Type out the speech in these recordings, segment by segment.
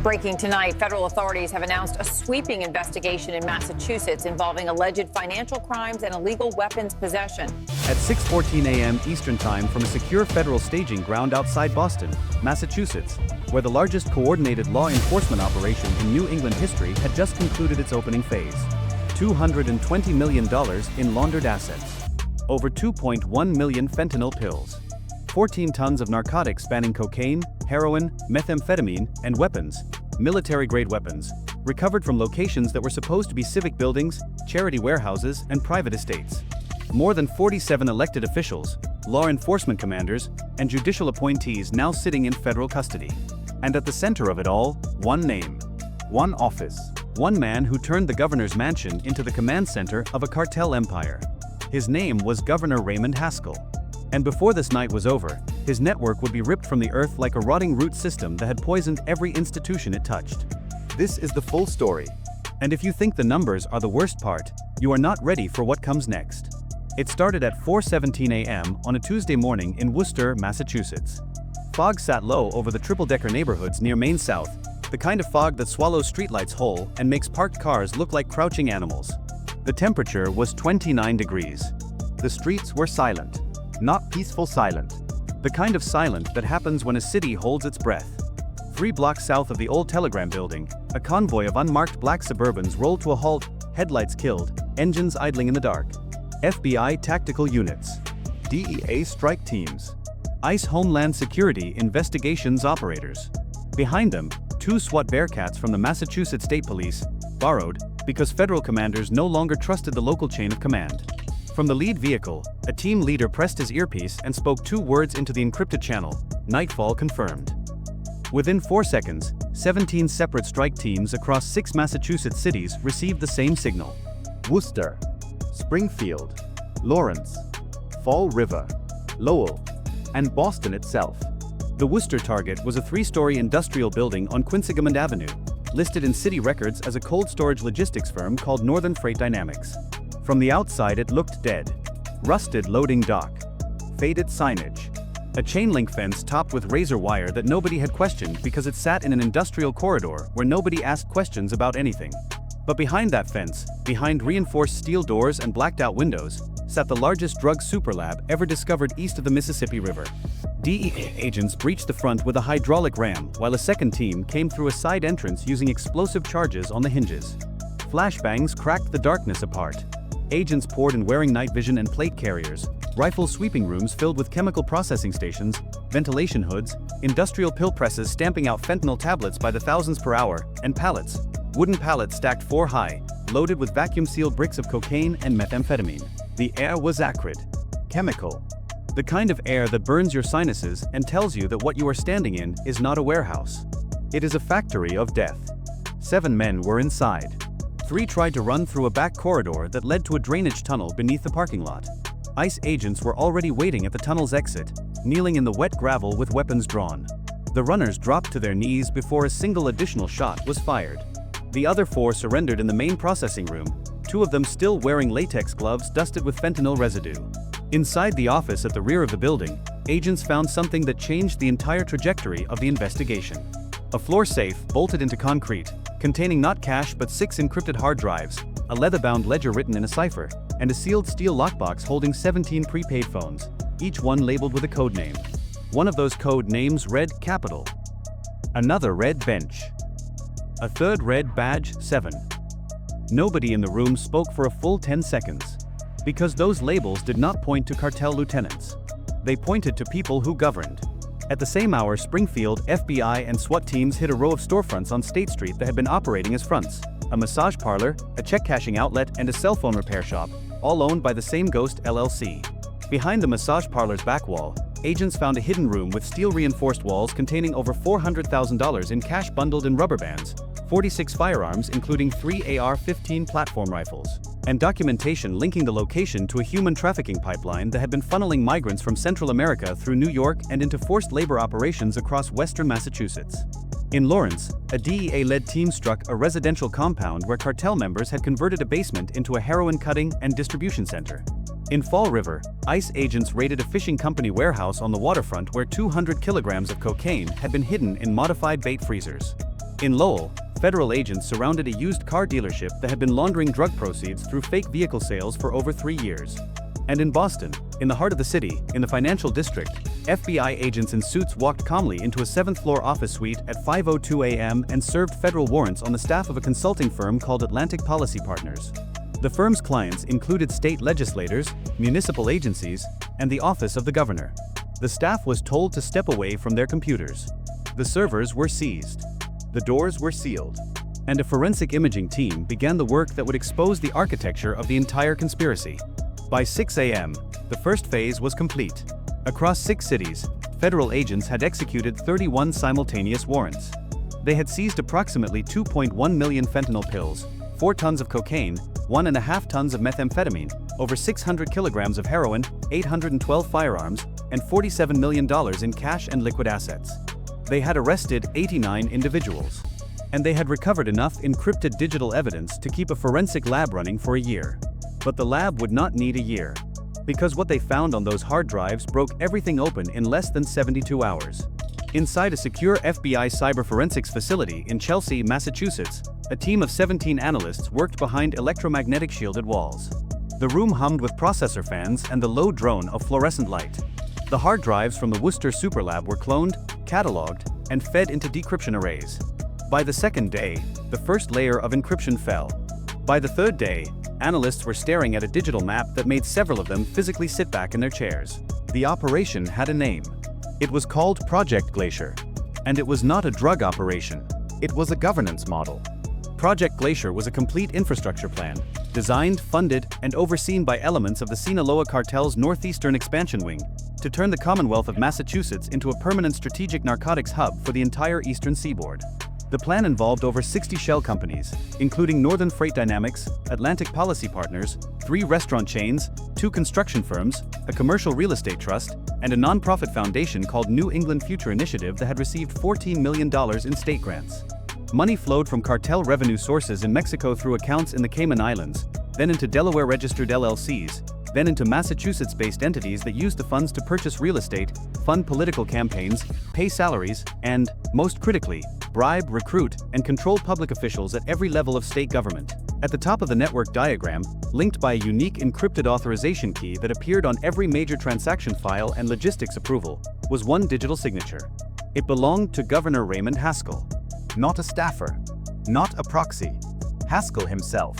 Breaking tonight, federal authorities have announced a sweeping investigation in Massachusetts involving alleged financial crimes and illegal weapons possession. At 6:14 a.m. Eastern Time from a secure federal staging ground outside Boston, Massachusetts, where the largest coordinated law enforcement operation in New England history had just concluded its opening phase. $220 million in laundered assets. Over 2.1 million fentanyl pills. 14 tons of narcotics spanning cocaine, heroin, methamphetamine, and weapons, military-grade weapons, recovered from locations that were supposed to be civic buildings, charity warehouses, and private estates. More than 47 elected officials, law enforcement commanders, and judicial appointees now sitting in federal custody. And at the center of it all, one name, one office, one man who turned the governor's mansion into the command center of a cartel empire. His name was Governor Raymond Haskell. And before this night was over, his network would be ripped from the earth like a rotting root system that had poisoned every institution it touched. This is the full story. And if you think the numbers are the worst part, you are not ready for what comes next. It started at 4:17 a.m. on a Tuesday morning in Worcester, Massachusetts. Fog sat low over the triple-decker neighborhoods near Main South, the kind of fog that swallows streetlights whole and makes parked cars look like crouching animals. The temperature was 29 degrees. The streets were silent. Not peaceful silent. The kind of silent that happens when a city holds its breath. 3 blocks south of the old Telegram building, a convoy of unmarked black Suburbans rolled to a halt, headlights killed, engines idling in the dark. FBI tactical units. DEA strike teams. ICE Homeland Security investigations operators. Behind them, 2 SWAT Bearcats from the Massachusetts State Police, borrowed, because federal commanders no longer trusted the local chain of command. From the lead vehicle, a team leader pressed his earpiece and spoke 2 words into the encrypted channel: nightfall confirmed. Within 4 seconds, 17 separate strike teams across 6 Massachusetts cities received the same signal. Worcester, Springfield, Lawrence, Fall River, Lowell, and Boston itself. The Worcester target was a 3-story industrial building on Quinsigamond Avenue, listed in city records as a cold storage logistics firm called Northern Freight Dynamics. From the outside it looked dead. Rusted loading dock. Faded signage. A chain-link fence topped with razor wire that nobody had questioned because it sat in an industrial corridor where nobody asked questions about anything. But behind that fence, behind reinforced steel doors and blacked-out windows, sat the largest drug superlab ever discovered east of the Mississippi River. DEA agents breached the front with a hydraulic ram while a second team came through a side entrance using explosive charges on the hinges. Flashbangs cracked the darkness apart. Agents poured in wearing night vision and plate carriers, rifle sweeping rooms filled with chemical processing stations, ventilation hoods, industrial pill presses stamping out fentanyl tablets by the thousands per hour, and pallets, wooden pallets stacked 4 high, loaded with vacuum-sealed bricks of cocaine and methamphetamine. The air was acrid. Chemical. The kind of air that burns your sinuses and tells you that what you are standing in is not a warehouse. It is a factory of death. 7 men were inside. 3 tried to run through a back corridor that led to a drainage tunnel beneath the parking lot. ICE agents were already waiting at the tunnel's exit, kneeling in the wet gravel with weapons drawn. The runners dropped to their knees before a single additional shot was fired. The other 4 surrendered in the main processing room, 2 of them still wearing latex gloves dusted with fentanyl residue. Inside the office at the rear of the building, agents found something that changed the entire trajectory of the investigation. A floor safe bolted into concrete, containing not cash but 6 encrypted hard drives, a leather-bound ledger written in a cipher, and a sealed steel lockbox holding 17 prepaid phones, each one labeled with a code name. One of those code names read Capital. Another read Bench. A third read Badge 7. Nobody in the room spoke for a full 10 seconds. Because those labels did not point to cartel lieutenants. They pointed to people who governed. At the same hour, Springfield, FBI and SWAT teams hit a row of storefronts on State Street that had been operating as fronts. A massage parlor, a check-cashing outlet, and a cell phone repair shop, all owned by the same Ghost LLC. Behind the massage parlor's back wall, agents found a hidden room with steel-reinforced walls containing over $400,000 in cash bundled in rubber bands, 46 firearms including 3 AR-15 platform rifles, and documentation linking the location to a human trafficking pipeline that had been funneling migrants from Central America through New York and into forced labor operations across western Massachusetts. In Lawrence, a DEA-led team struck a residential compound where cartel members had converted a basement into a heroin cutting and distribution center. In Fall River, ICE agents raided a fishing company warehouse on the waterfront where 200 kilograms of cocaine had been hidden in modified bait freezers. In Lowell, federal agents surrounded a used car dealership that had been laundering drug proceeds through fake vehicle sales for over 3 years. And in Boston, in the heart of the city, in the financial district, FBI agents in suits walked calmly into a 7th-floor office suite at 5:02 a.m. and served federal warrants on the staff of a consulting firm called Atlantic Policy Partners. The firm's clients included state legislators, municipal agencies, and the office of the governor. The staff was told to step away from their computers. The servers were seized. The doors were sealed. And a forensic imaging team began the work that would expose the architecture of the entire conspiracy. By 6 a.m., the first phase was complete. Across 6 cities, federal agents had executed 31 simultaneous warrants. They had seized approximately 2.1 million fentanyl pills, 4 tons of cocaine, 1.5 tons of methamphetamine, over 600 kilograms of heroin, 812 firearms, and $47 million in cash and liquid assets. They had arrested 89 individuals. And they had recovered enough encrypted digital evidence to keep a forensic lab running for a year. But the lab would not need a year. Because what they found on those hard drives broke everything open in less than 72 hours. Inside a secure FBI cyber forensics facility in Chelsea, Massachusetts, a team of 17 analysts worked behind electromagnetic shielded walls. The room hummed with processor fans and the low drone of fluorescent light. The hard drives from the Worcester superlab were cloned, cataloged, and fed into decryption arrays. By the second day, the first layer of encryption fell. By the third day, analysts were staring at a digital map that made several of them physically sit back in their chairs. The operation had a name. It was called Project Glacier. And it was not a drug operation. It was a governance model. Project Glacier was a complete infrastructure plan, designed, funded, and overseen by elements of the Sinaloa cartel's Northeastern Expansion Wing, to turn the Commonwealth of Massachusetts into a permanent strategic narcotics hub for the entire eastern seaboard. The plan involved over 60 shell companies, including Northern Freight Dynamics, Atlantic Policy Partners, 3 restaurant chains, 2 construction firms, a commercial real estate trust, and a nonprofit foundation called New England Future Initiative that had received $14 million in state grants. Money flowed from cartel revenue sources in Mexico through accounts in the Cayman Islands, then into Delaware-registered LLCs, then into Massachusetts-based entities that used the funds to purchase real estate, fund political campaigns, pay salaries, and, most critically, bribe, recruit, and control public officials at every level of state government. At the top of the network diagram, linked by a unique encrypted authorization key that appeared on every major transaction file and logistics approval, was one digital signature. It belonged to Governor Raymond Haskell. Not a staffer. Not a proxy. Haskell himself.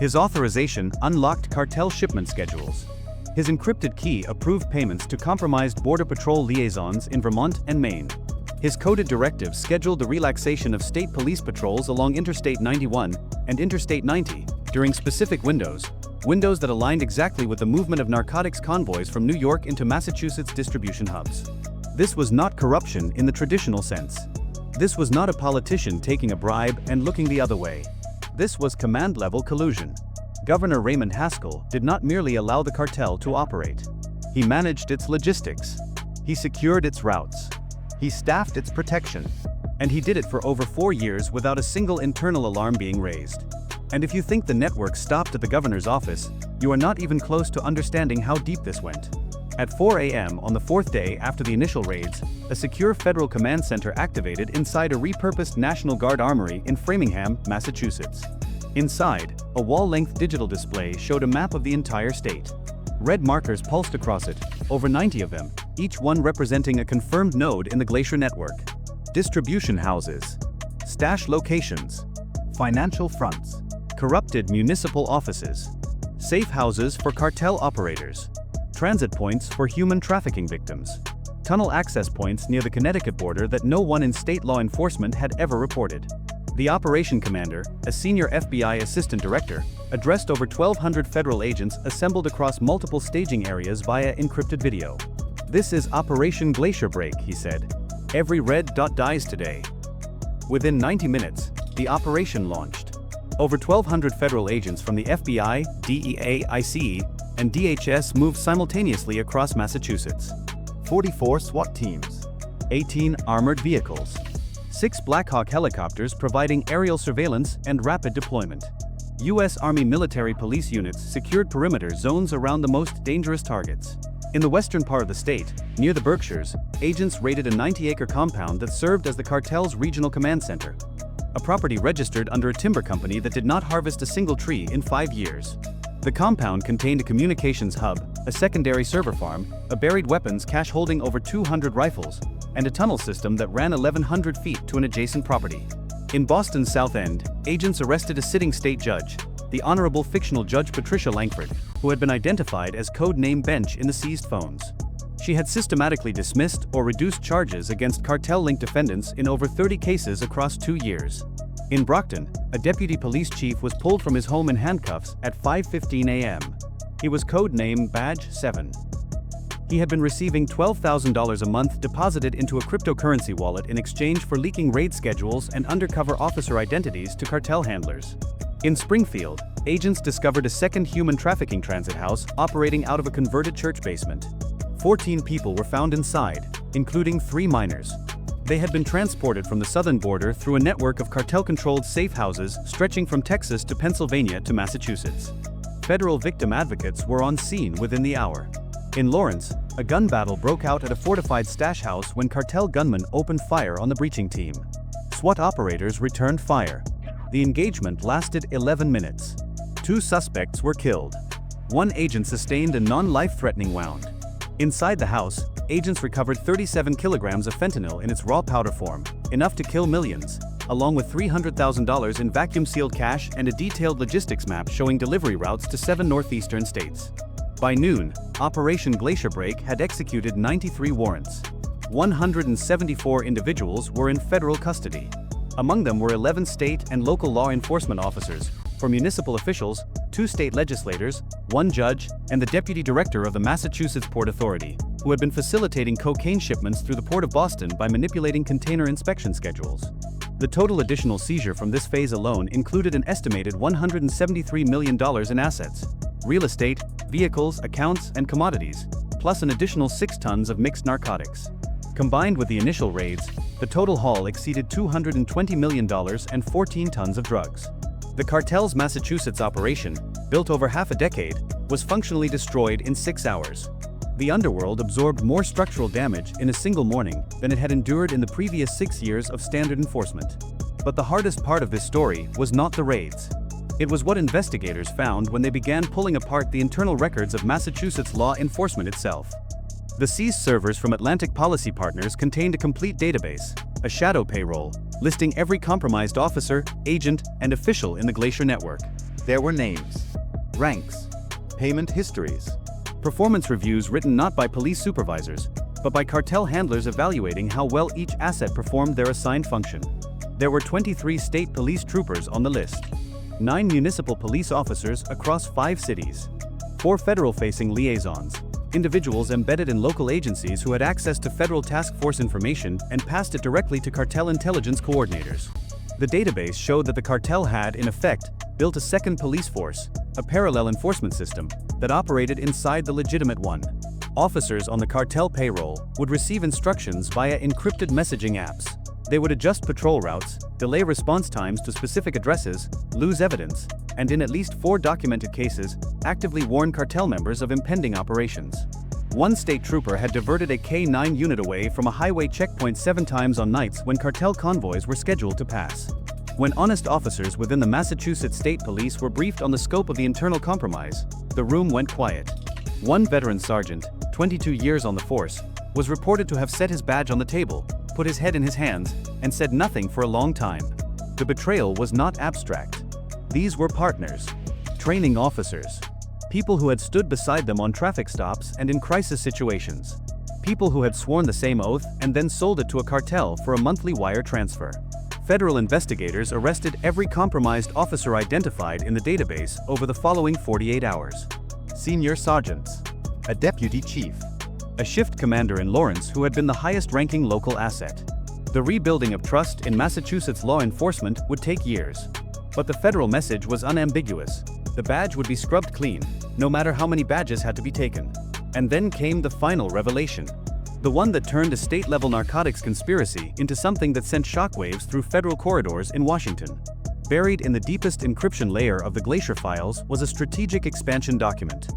His authorization unlocked cartel shipment schedules. His encrypted key approved payments to compromised Border Patrol liaisons in Vermont and Maine. His coded directives scheduled the relaxation of state police patrols along Interstate 91 and Interstate 90 during specific windows that aligned exactly with the movement of narcotics convoys from New York into Massachusetts distribution hubs. This was not corruption in the traditional sense. This was not a politician taking a bribe and looking the other way. This was command-level collusion. Governor Raymond Haskell did not merely allow the cartel to operate. He managed its logistics. He secured its routes. He staffed its protection. And he did it for over 4 years without a single internal alarm being raised. And if you think the network stopped at the governor's office, you are not even close to understanding how deep this went. At 4 a.m. on the 4th day after the initial raids, a secure federal command center activated inside a repurposed National Guard armory in Framingham, Massachusetts. Inside, a wall-length digital display showed a map of the entire state. Red markers pulsed across it, over 90 of them, each one representing a confirmed node in the Glacier network. Distribution houses, stash locations, financial fronts, corrupted municipal offices, safe houses for cartel operators, transit points for human trafficking victims, tunnel access points near the Connecticut border that no one in state law enforcement had ever reported. The operation commander, a senior FBI assistant director, addressed over 1,200 federal agents assembled across multiple staging areas via encrypted video. "This is Operation Glacier Break," he said. "Every red dot dies today." Within 90 minutes, the operation launched. Over 1,200 federal agents from the FBI, DEA, ICE, and DHS moved simultaneously across Massachusetts. 44 SWAT teams, 18 armored vehicles, 6 Black Hawk helicopters providing aerial surveillance and rapid deployment. U.S. Army military police units secured perimeter zones around the most dangerous targets. In the western part of the state, near the Berkshires, agents raided a 90-acre compound that served as the cartel's regional command center. a property registered under a timber company that did not harvest a single tree in 5 years. The compound contained a communications hub, a secondary server farm, a buried weapons cache holding over 200 rifles, and a tunnel system that ran 1,100 feet to an adjacent property. In Boston's South End, agents arrested a sitting state judge, the Honorable Fictional Judge Patricia Langford, who had been identified as code name Bench in the seized phones. She had systematically dismissed or reduced charges against cartel-linked defendants in over 30 cases across 2 years. In Brockton, a deputy police chief was pulled from his home in handcuffs at 5:15 a.m. He was code name Badge 7. He had been receiving $12,000 a month deposited into a cryptocurrency wallet in exchange for leaking raid schedules and undercover officer identities to cartel handlers. In Springfield, agents discovered a second human trafficking transit house operating out of a converted church basement. 14 people were found inside, including 3 minors. They had been transported from the southern border through a network of cartel-controlled safe houses stretching from Texas to Pennsylvania to Massachusetts. Federal victim advocates were on scene within the hour. In Lawrence, a gun battle broke out at a fortified stash house when cartel gunmen opened fire on the breaching team. SWAT operators returned fire. The engagement lasted 11 minutes. 2 suspects were killed. 1 agent sustained a non-life-threatening wound. Inside the house, agents recovered 37 kilograms of fentanyl in its raw powder form, enough to kill millions, along with $300,000 in vacuum-sealed cash and a detailed logistics map showing delivery routes to 7 northeastern states. By noon, Operation Glacier Break had executed 93 warrants. 174 individuals were in federal custody. Among them were 11 state and local law enforcement officers, 4 municipal officials, 2 state legislators, 1 judge, and the deputy director of the Massachusetts Port Authority, who had been facilitating cocaine shipments through the Port of Boston by manipulating container inspection schedules. The total additional seizure from this phase alone included an estimated $173 million in assets, real estate, vehicles, accounts, and commodities, plus an additional 6 tons of mixed narcotics. Combined with the initial raids, the total haul exceeded $220 million and 14 tons of drugs. The cartel's Massachusetts operation, built over half a decade, was functionally destroyed in 6 hours. The underworld absorbed more structural damage in a single morning than it had endured in the previous 6 years of standard enforcement. But the hardest part of this story was not the raids. It was what investigators found when they began pulling apart the internal records of Massachusetts law enforcement itself. The seized servers from Atlantic Policy Partners contained a complete database, a shadow payroll, listing every compromised officer, agent, and official in the Glacier network. There were names, ranks, payment histories, Performance reviews written not by police supervisors, but by cartel handlers evaluating how well each asset performed their assigned function. There were 23 state police troopers on the list, 9 municipal police officers across 5 cities, 4 federal-facing liaisons, individuals embedded in local agencies who had access to federal task force information and passed it directly to cartel intelligence coordinators. The database showed that the cartel had, in effect, built a second police force, a parallel enforcement system, that operated inside the legitimate one. Officers on the cartel payroll would receive instructions via encrypted messaging apps. They would adjust patrol routes, delay response times to specific addresses, lose evidence, and in at least 4 documented cases, actively warn cartel members of impending operations. One state trooper had diverted a K-9 unit away from a highway checkpoint 7 times on nights when cartel convoys were scheduled to pass. When honest officers within the Massachusetts State Police were briefed on the scope of the internal compromise, the room went quiet. One veteran sergeant, 22 years on the force, was reported to have set his badge on the table, put his head in his hands, and said nothing for a long time. The betrayal was not abstract. These were partners, training officers, people who had stood beside them on traffic stops and in crisis situations, people who had sworn the same oath and then sold it to a cartel for a monthly wire transfer. Federal investigators arrested every compromised officer identified in the database over the following 48 hours. senior sergeants, a deputy chief, A shift commander in Lawrence who had been the highest-ranking local asset. The rebuilding of trust in Massachusetts law enforcement would take years. But the federal message was unambiguous. The badge would be scrubbed clean, no matter how many badges had to be taken. And then came the final revelation. The one that turned a state-level narcotics conspiracy into something that sent shockwaves through federal corridors in Washington. Buried in the deepest encryption layer of the Glacier files was a strategic expansion document.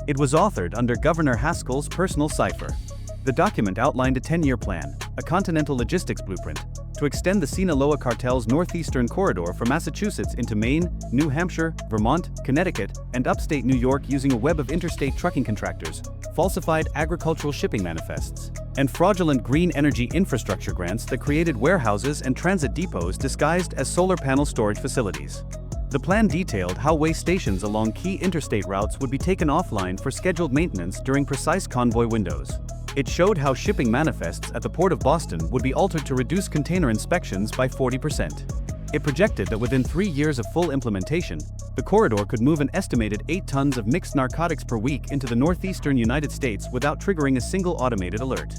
It was authored under Governor Haskell's personal cipher. The document outlined a 10-year plan, a continental logistics blueprint, to extend the Sinaloa cartel's northeastern corridor from Massachusetts into Maine, New Hampshire, Vermont, Connecticut, and upstate New York using a web of interstate trucking contractors, falsified agricultural shipping manifests, and fraudulent green energy infrastructure grants that created warehouses and transit depots disguised as solar panel storage facilities. The plan detailed how way stations along key interstate routes would be taken offline for scheduled maintenance during precise convoy windows. It showed how shipping manifests at the Port of Boston would be altered to reduce container inspections by 40%. It projected that within 3 years of full implementation, the corridor could move an estimated 8 tons of mixed narcotics per week into the northeastern United States without triggering a single automated alert.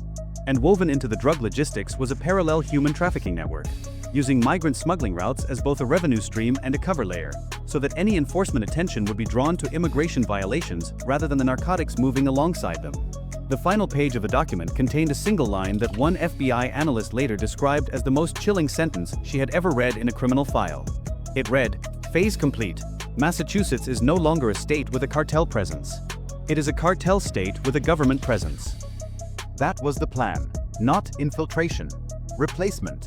And woven into the drug logistics was a parallel human trafficking network, using migrant smuggling routes as both a revenue stream and a cover layer, so that any enforcement attention would be drawn to immigration violations rather than the narcotics moving alongside them. The final page of the document contained a single line that one FBI analyst later described as the most chilling sentence she had ever read in a criminal file. It read, "Phase complete. Massachusetts is no longer a state with a cartel presence. It is a cartel state with a government presence." That was the plan. Not infiltration. Replacement.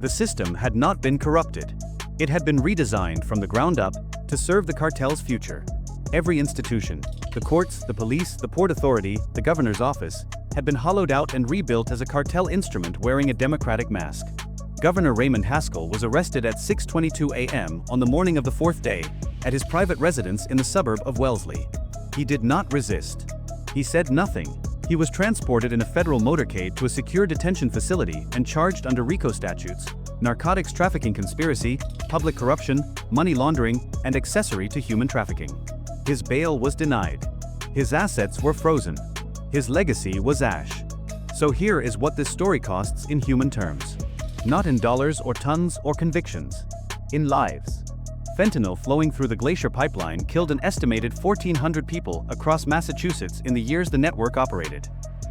The system had not been corrupted. It had been redesigned from the ground up to serve the cartel's future. Every institution, the courts, the police, the Port Authority, the governor's office, had been hollowed out and rebuilt as a cartel instrument wearing a democratic mask. Governor Raymond Haskell was arrested at 6:22 a.m. on the morning of the 4th day at his private residence in the suburb of Wellesley. He did not resist. He said nothing. He was transported in a federal motorcade to a secure detention facility and charged under RICO statutes, narcotics trafficking conspiracy, public corruption, money laundering, and accessory to human trafficking. His bail was denied. His assets were frozen. His legacy was ash. So here is what this story costs in human terms. Not in dollars or tons or convictions. In lives. Fentanyl flowing through the Glacier pipeline killed an estimated 1,400 people across Massachusetts in the years the network operated.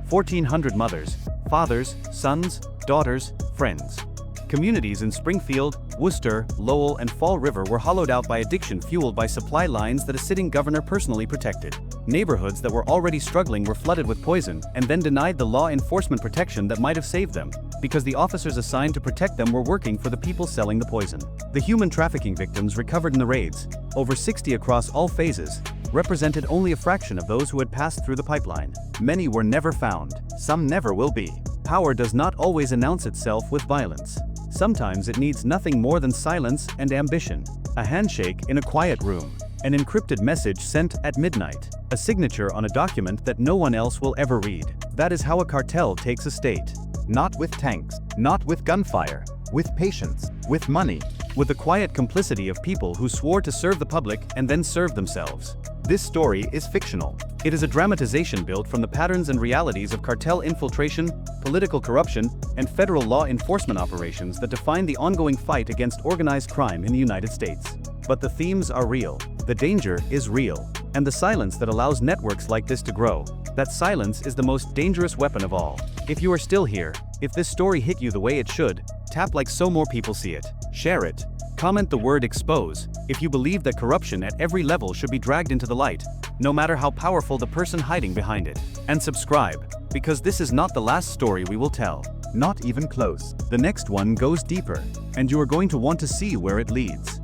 1,400 mothers, fathers, sons, daughters, friends. Communities in Springfield, Worcester, Lowell, and Fall River were hollowed out by addiction fueled by supply lines that a sitting governor personally protected. Neighborhoods that were already struggling were flooded with poison and then denied the law enforcement protection that might have saved them, because the officers assigned to protect them were working for the people selling the poison. The human trafficking victims recovered in the raids, over 60 across all phases, represented only a fraction of those who had passed through the pipeline. Many were never found. Some never will be. Power does not always announce itself with violence. Sometimes it needs nothing more than silence and ambition. A handshake in a quiet room. An encrypted message sent at midnight. A signature on a document that no one else will ever read. That is how a cartel takes a state. Not with tanks. Not with gunfire. With patience. With money. With the quiet complicity of people who swore to serve the public and then served themselves. This story is fictional. It is a dramatization built from the patterns and realities of cartel infiltration, political corruption, and federal law enforcement operations that define the ongoing fight against organized crime in the United States. But the themes are real. The danger is real. And the silence that allows networks like this to grow, that silence is the most dangerous weapon of all. If you are still here, if this story hit you the way it should, tap like so more people see it. Share it. Comment the word expose if you believe that corruption at every level should be dragged into the light, no matter how powerful the person hiding behind it. And subscribe, because this is not the last story we will tell. Not even close. The next one goes deeper, and you are going to want to see where it leads.